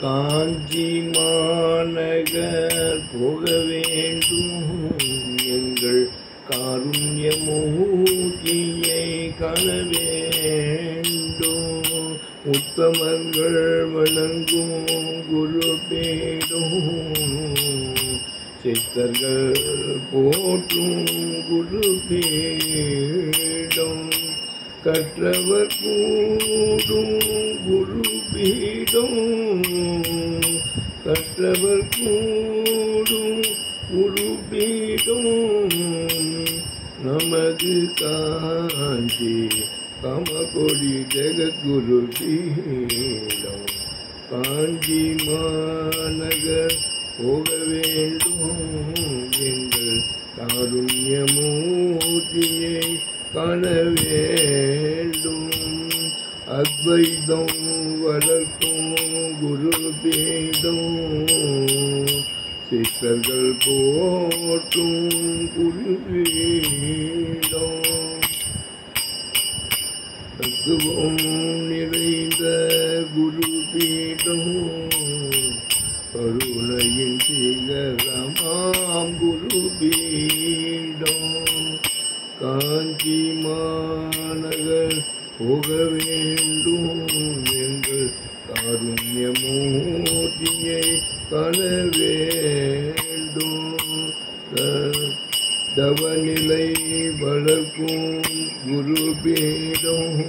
காஞ்சி மாநகர் போக வேண்டும் எங்கள் காருண்யமூர்த்தியை காண வேண்டும். உத்தமர்கள் வணங்கும் குரு பீடம் சித்தர்கள் போற்றும் குரு பீடம் கற்றவர் கூடும் குரு பீடம் கற்றவர் கூடும் குரு பீடம் நமது காஞ்சி காமகோடி ஜெகத்குரு பீடம். காஞ்சி மாநகர் போக வேண்டும் எங்கள் காருண்யமூர்த்தியை காண வேண்டும். அத்வைதம் வளர்க்கும் குரு பீடம் சித்தர்கள் போற்றும் குரு பீடம். தத்துவம் நிறைந்த குரு பீடம் கருணையின் சிகரமாம் குரு பீடம். காஞ்சி மாநகர் போக வேண்டும் எங்கள் காருண்யமூர்த்தியை காண வேண்டும். தவநிலை வளர்க்கும் குரு பீடம்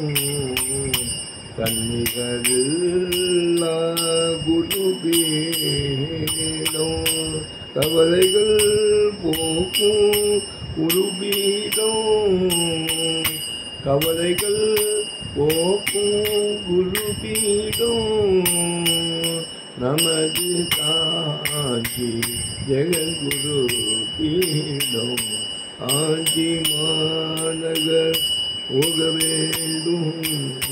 தன்னிகரில்லா குரு பீடம் கவலைகள் போக்கும் குரு பீடம் கவலைகள் போக்கும் குரு பீடம் நமது காஞ்சி ஜெகத்குரு பீடம். காஞ்சி மாநகர் போக வேண்டும்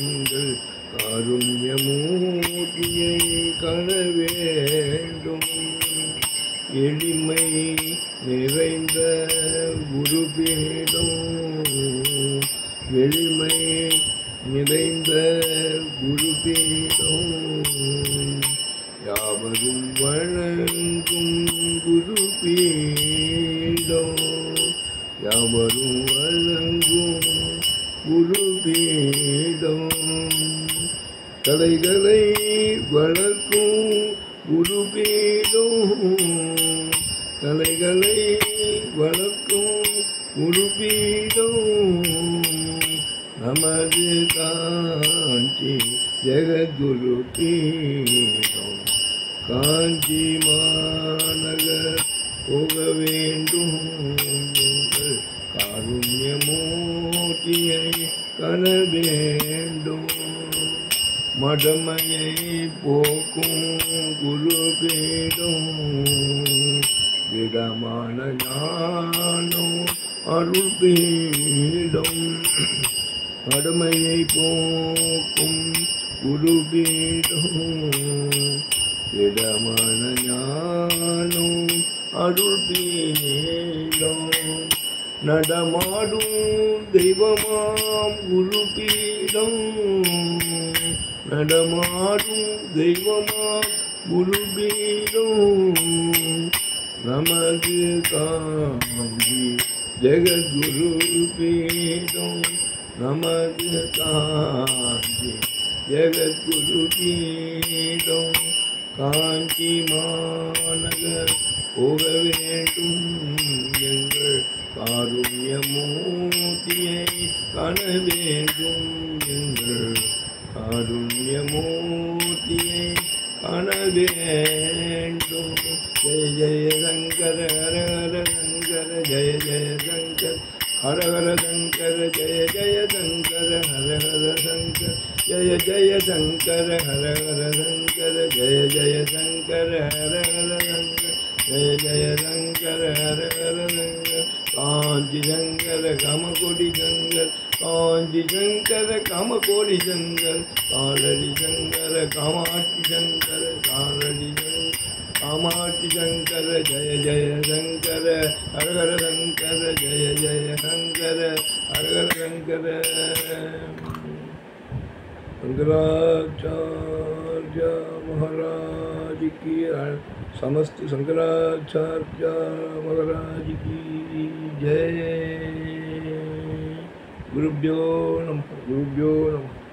எங்கள் காருண்யமூர்த்தியை காண வேண்டும். எளிமை நிறைந்த குரு பீடம் எளிமை நிறைந்த குரு பீடம் யாவரும் வணங்கும் குரு பீடம் யாவரும் வணங்கும் குரு பீடம். கலைகளை வளர்க்கும் குரு பீடம் கலைகளை வளர்க்கும் குரு பீடம் நமது காஞ்சி ஜெகத்குரு பீடம். காஞ்சி மாநகர் போக வேண்டும் எங்கள் காருண்யமூர்த்தியை காண வேண்டும். மடமையை போக்கும் குரு பீடம் விடமான ஞானம் அருள் பீடம். மடமையை போக்கும் குரு பீடம் விடமான ஞானம் அருள் பீடம். நடமாடும் தெய்வமாம் குரு பீடம் நடமாடும் தெய்வமாம் குரு பீடம் நமது காஞ்சி ஜெகத்குரு பீடம் நமது காஞ்சி ஜெகத்குரு பீடம். காஞ்சி மாநகர் போக வேண்டும் எங்கள் காருண்யமூர்த்தியை காண வேண்டும் எங்கள் காருண்யமூர்த்தியை காண வேண்டும். ஜெய ஜெய சங்கர ஹர ஹர சங்கர ஜெய ஜெய சங்கர் ஹர ஹர சங்கர ஜெய ஜெய சங்கர ஹர ஹர சங்கர் ஜெய ஜெய சங்கர ஹர ஹர சங்கர ஜெய ஜெய சங்கர ஹர ஹர சங்கர் ஜெய ஜெய சங்கர ஹர ஹர சங்கர். காஞ்சி சங்கர காமகோடி சங்கர் காஞ்சி சங்கர காமகோடி சங்கர் காலடி சங்கர காமாட்சி சங்கர காலடி காமாட்சி சங்கர ஜெய ஜெய சங்கர ஹர ஹர சங்கர ஜெய ஜெய சங்கர ஹர ஹர சங்கர. शंकराचार्य महाराज की, समस्त शंकराचार्य महाराज की जय। गुरुभ्यो नमः, गुरुभ्यो नमः।